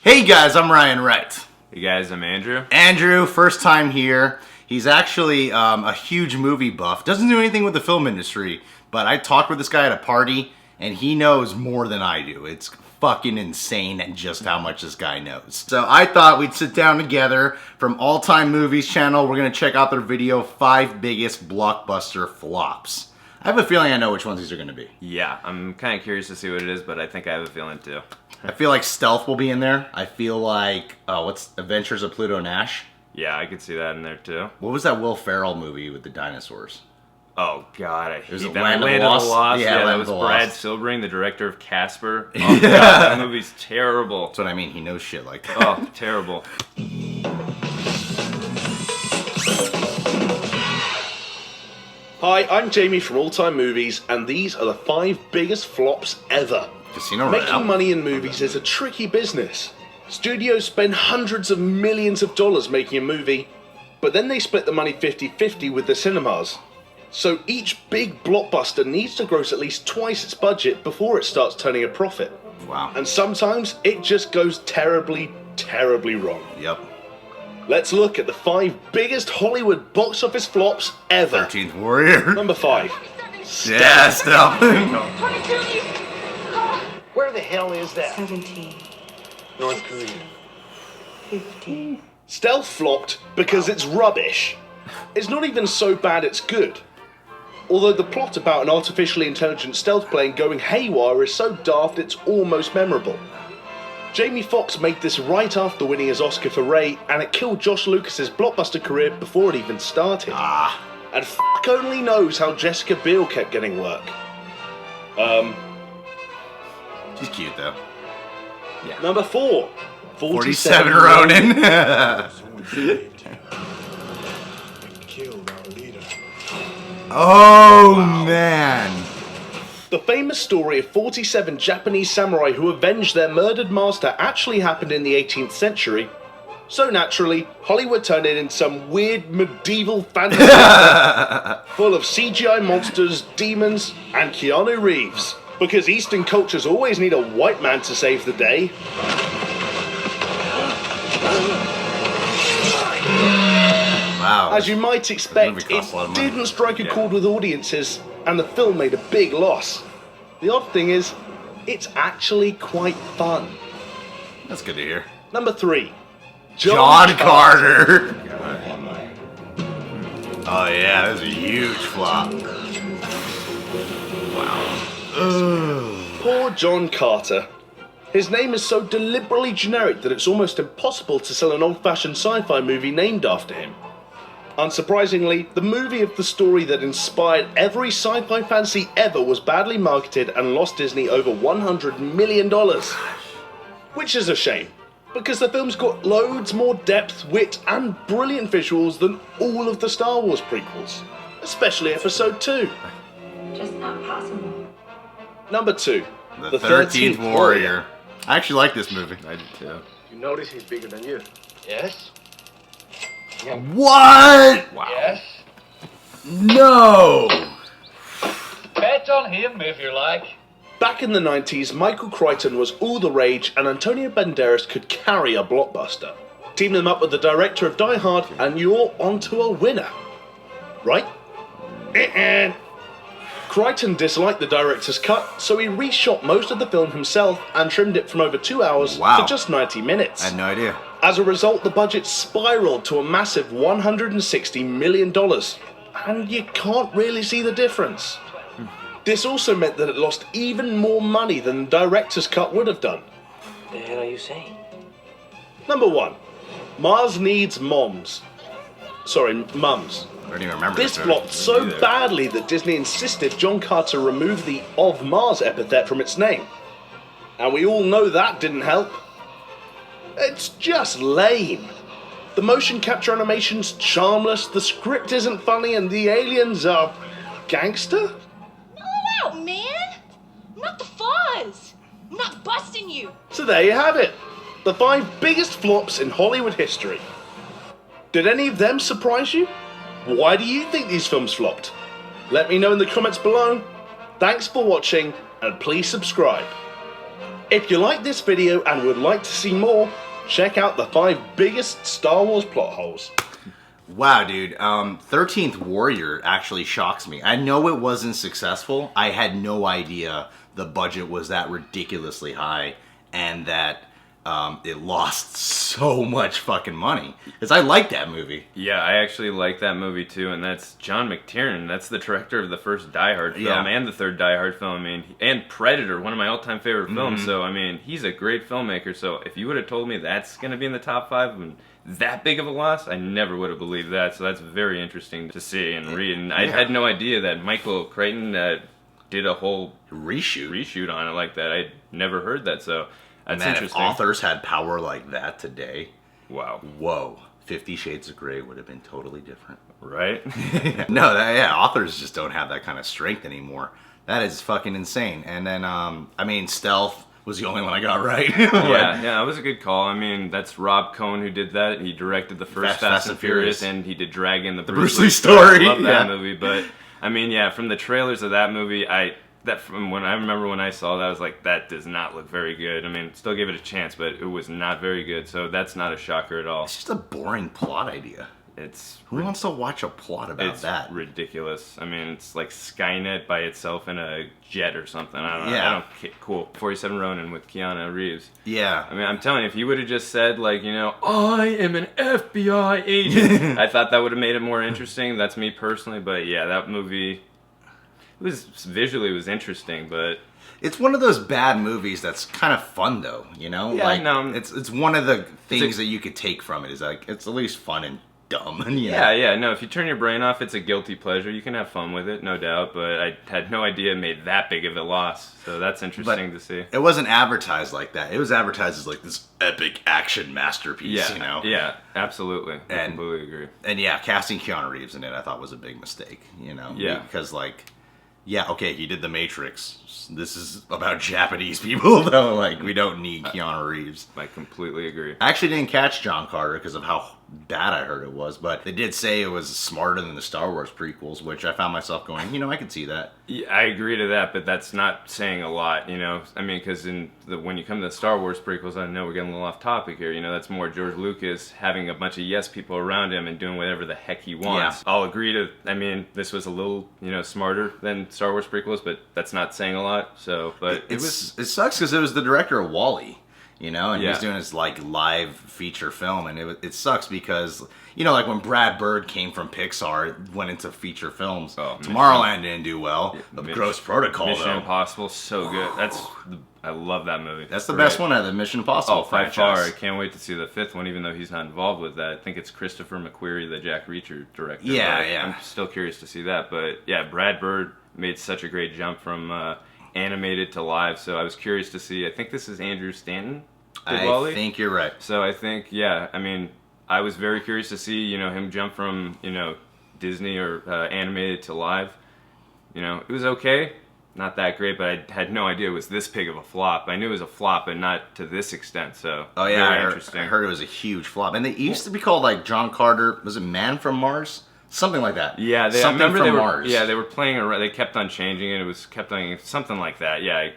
Hey guys, I'm Ryan Wright. Hey guys, I'm Andrew. Andrew, first time here. He's actually a huge movie buff. Doesn't do anything with the film industry, but I talked with this guy at a party, and he knows more than I do. It's fucking insane at just how much this guy knows. So I thought we'd sit down together from Alltime Movies channel. We're gonna check out their video, 5 biggest blockbuster flops. I have a feeling I know which ones these are gonna be. Yeah, I'm kind of curious to see what it is, but I think I have a feeling too. I feel like Stealth will be in there. I feel like, what's Adventures of Pluto Nash? Yeah, I could see that in there too. What was that Will Ferrell movie with the dinosaurs? Oh god, I hate that. Land of the Land of the Lost? Lost. Yeah, Yeah, Land that of was the Brad Lost. Silbering, the director of Casper. Oh god, that movie's terrible. That's what I mean. He knows shit like that. Oh, terrible. Hi, I'm Jamie from Alltime Movies, and these are the 5 biggest flops ever. Casino Making Royale. money in movies is a tricky business. Studios spend hundreds of millions of dollars making a movie, but then they split the money 50-50 with the cinemas. So each big blockbuster needs to gross at least twice its budget before it starts turning a profit. Wow. And sometimes it just goes terribly, terribly wrong. Yep. Let's look at the 5 biggest Hollywood box office flops ever. 13th Warrior. Number 5. Yeah, Stealth. 22 Where the hell is that? 17. North Korea. 15. Stealth flopped because it's rubbish. It's not even so bad it's good. Although the plot about an artificially intelligent stealth plane going haywire is so daft it's almost memorable. Jamie Foxx made this right after winning his Oscar for Ray, and it killed Josh Lucas's blockbuster career before it even started. And fuck only knows how Jessica Biel kept getting work. She's cute though. Number 4. 47 Ronin. Killed our leader. Oh man. The famous story of 47 Japanese samurai who avenged their murdered master actually happened in the 18th century. So naturally, Hollywood turned it into some weird medieval fantasy full of CGI monsters, demons, and Keanu Reeves. Because Eastern cultures always need a white man to save the day. Wow. As you might movie expect, costs a lot of it money. didn't strike a chord with audiences, and the film made a big loss. The odd thing is, it's actually quite fun. That's good to hear. Number 3. John Carter. Oh yeah, that was a huge flop. Wow. Poor John Carter. His name is so deliberately generic that it's almost impossible to sell an old-fashioned sci-fi movie named after him. Unsurprisingly, the movie of the story that inspired every sci-fi fantasy ever was badly marketed and lost Disney over $100 million. Which is a shame, because the film's got loads more depth, wit, and brilliant visuals than all of the Star Wars prequels. Especially Episode 2. Just not possible. Number 2. The 13th Warrior. I actually like this movie. I did too. You notice he's bigger than you. Yes? What? Wow. Yes? No. Bet on him if you like. Back in the 90s, Michael Crichton was all the rage and Antonio Banderas could carry a blockbuster. Team them up with the director of Die Hard and you're onto a winner. Right? Crichton disliked the director's cut, so he reshot most of the film himself and trimmed it from over 2 hours to just 90 minutes. I had no idea. As a result, the budget spiraled to a massive $160 million. And you can't really see the difference. This also meant that it lost even more money than the director's cut would have done. The hell are you saying? Number 1. Mars Needs Moms. Sorry, Mums. I don't even remember This movie. flopped so badly that Disney insisted John Carter remove the "of Mars" epithet from its name. And we all know that didn't help. It's just lame. The motion capture animation's charmless, the script isn't funny, and the aliens are gangster? Chill out, man. I'm not the fuzz. I'm not busting you. So there you have it. The 5 biggest flops in Hollywood history. Did any of them surprise you? Why do you think these films flopped? Let me know in the comments below. Thanks for watching, and please subscribe. If you like this video and would like to see more, check out the 5 biggest Star Wars plot holes. Wow, dude. 13th Warrior actually shocks me. I know it wasn't successful. I had no idea the budget was that ridiculously high and that it lost so much fucking money. Because I like that movie. Yeah, I actually like that movie too, and that's John McTiernan. That's the director of the first Die Hard film and the third Die Hard film. I mean, and Predator, one of my all-time favorite films. So, I mean, he's a great filmmaker. So, if you would have told me that's going to be in the top 5 and that big of a loss, I never would have believed that. So, that's very interesting to see and read. And I had no idea that Michael Crichton did a whole reshoot on it like that. I never heard that. So, that's interesting. If authors had power like that today, wow. Whoa. 50 Shades of Grey would have been totally different. Right? No, authors just don't have that kind of strength anymore. That is fucking insane. And then, I mean, Stealth was the only one I got right. yeah, that was a good call. I mean, that's Rob Cohn who did that. He directed the first Fast and Furious, and he did Dragon, the Bruce Lee story. I love that movie. But, I mean, yeah, from the trailers of that movie, from when I remember when I saw that, I was like, that does not look very good. I mean, still gave it a chance, but it was not very good. So that's not a shocker at all. It's just a boring plot idea. Who wants to watch a plot about that? It's ridiculous. I mean, it's like Skynet by itself in a jet or something. I don't know. Yeah. Cool. 47 Ronin with Keanu Reeves. Yeah. I mean, I'm telling you, if you would have just said, like, you know, I am an FBI agent, I thought that would have made it more interesting. That's me personally. But yeah, that movie, visually it was interesting, but it's one of those bad movies that's kind of fun though, you know? Yeah, like, no. It's one of the things that you could take from it is like it's at least fun and dumb. You know? Yeah, no, if you turn your brain off, it's a guilty pleasure. You can have fun with it, no doubt, but I had no idea it made that big of a loss, so that's interesting to see. It wasn't advertised like that. It was advertised as like this epic action masterpiece, you know? Yeah, absolutely. I completely agree. And yeah, casting Keanu Reeves in it I thought was a big mistake, you know? Yeah. Because like, yeah, okay, he did The Matrix. This is about Japanese people, though. Like, we don't need Keanu Reeves. I completely agree. I actually didn't catch John Carter because of how bad I heard it was, but they did say it was smarter than the Star Wars prequels, which I found myself going, you know, I could see that. Yeah, I agree to that, but that's not saying a lot, you know? I mean, because when you come to the Star Wars prequels, I know we're getting a little off topic here, you know, that's more George Lucas having a bunch of yes people around him and doing whatever the heck he wants. Yeah. I'll agree to, I mean, this was a little, you know, smarter than Star Wars prequels, but that's not saying a lot, so, but it sucks because it was the director of WALL-E. You know, and he was doing his like live feature film, and it sucks because, you know, like when Brad Bird came from Pixar, it went into feature films. Tomorrowland didn't do well. The Ghost Protocol, Mission though. Impossible, so good. I love that movie. That's the best one out of the Mission Impossible franchise. By far. I can't wait to see the 5th one, even though he's not involved with that. I think it's Christopher McQuarrie, the Jack Reacher director. Yeah. I'm still curious to see that, but yeah, Brad Bird made such a great jump from animated to live, so I was curious to see. I think this is Andrew Stanton. I think you're right. So I think, yeah, I mean, I was very curious to see, you know, him jump from, you know, Disney or animated to live. You know, it was okay, not that great, but I had no idea it was this big of a flop. I knew it was a flop, but not to this extent. So interesting. I heard it was a huge flop, and they used to be called like John Carter. Was it Man from Mars? Something like that. Yeah, I remember Mars. Yeah, they were playing around. They kept on changing it. It was kept on something like that. Yeah.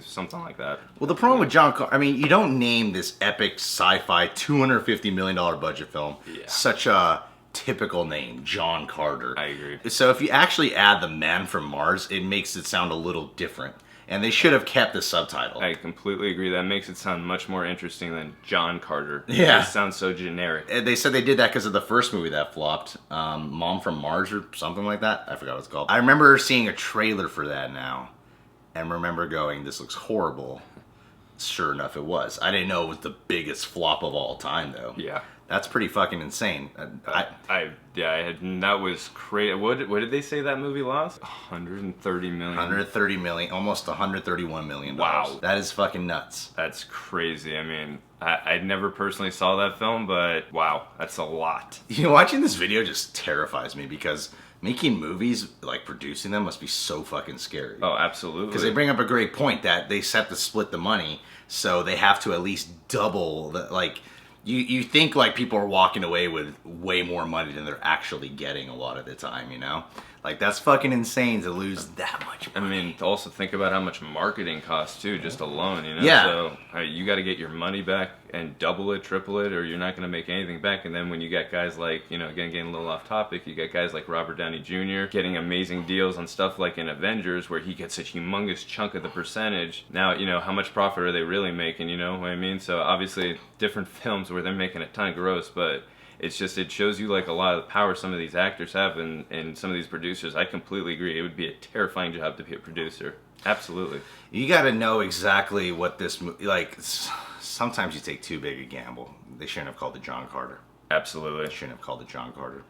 Something like that. Well, the problem with John Carter, I mean, you don't name this epic sci-fi $250 million budget film such a typical name, John Carter. I agree. So if you actually add the Man from Mars, it makes it sound a little different. And they should have kept the subtitle. I completely agree. That makes it sound much more interesting than John Carter. Yeah. It sounds so generic. They said they did that because of the first movie that flopped, Mom from Mars or something like that. I forgot what it's called. I remember seeing a trailer for that now. And remember going, this looks horrible. Sure enough, it was. I didn't know it was the biggest flop of all time, though. Yeah. That's pretty fucking insane. That was crazy. What did they say that movie lost? 130 million. 130 million, almost 131 million. Wow. That is fucking nuts. That's crazy. I mean, I never personally saw that film, but wow, that's a lot. You know, watching this video just terrifies me because making movies, like producing them, must be so fucking scary. Oh, absolutely. Because they bring up a great point that they have to split the money, so they have to at least double the, like, you think like people are walking away with way more money than they're actually getting a lot of the time, you know? Like, that's fucking insane to lose that much money. I mean, also think about how much marketing costs too, just alone. You know, Yeah. So you got to get your money back and double it, triple it, or you're not going to make anything back. And then when you got guys like, you know, again getting a little off topic, you got guys like Robert Downey Jr. getting amazing deals on stuff like in Avengers, where he gets a humongous chunk of the percentage. Now, you know, how much profit are they really making? You know what I mean? So obviously, different films where they're making a ton gross, but it's just, it shows you like a lot of the power some of these actors have and some of these producers. I completely agree. It would be a terrifying job to be a producer. Absolutely. You got to know exactly what this like. Sometimes you take too big a gamble. They shouldn't have called it John Carter. Absolutely. They shouldn't have called it John Carter.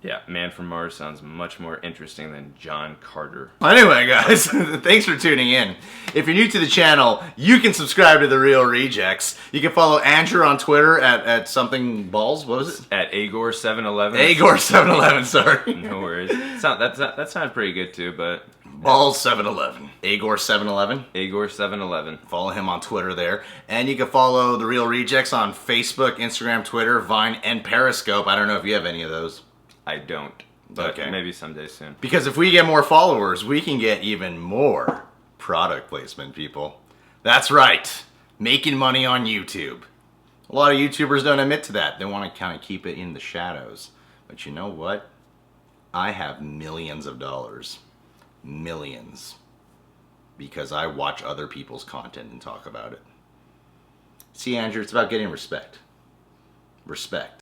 Yeah, Man from Mars sounds much more interesting than John Carter. Anyway, guys, thanks for tuning in. If you're new to the channel, you can subscribe to The Real Rejects. You can follow Andrew on Twitter at something balls. What was it? At Agor711. Agor711, sorry. No worries. That sounded pretty good too, but... Balls711. Agor711. Agor711. Follow him on Twitter there. And you can follow The Real Rejects on Facebook, Instagram, Twitter, Vine, and Periscope. I don't know if you have any of those. I don't, but Okay. maybe someday soon. Because if we get more followers, we can get even more product placement, people. That's right. Making money on YouTube. A lot of YouTubers don't admit to that. They want to kind of keep it in the shadows. But you know what? I have millions of dollars. Millions. Because I watch other people's content and talk about it. See, Andrew, it's about getting respect. Respect.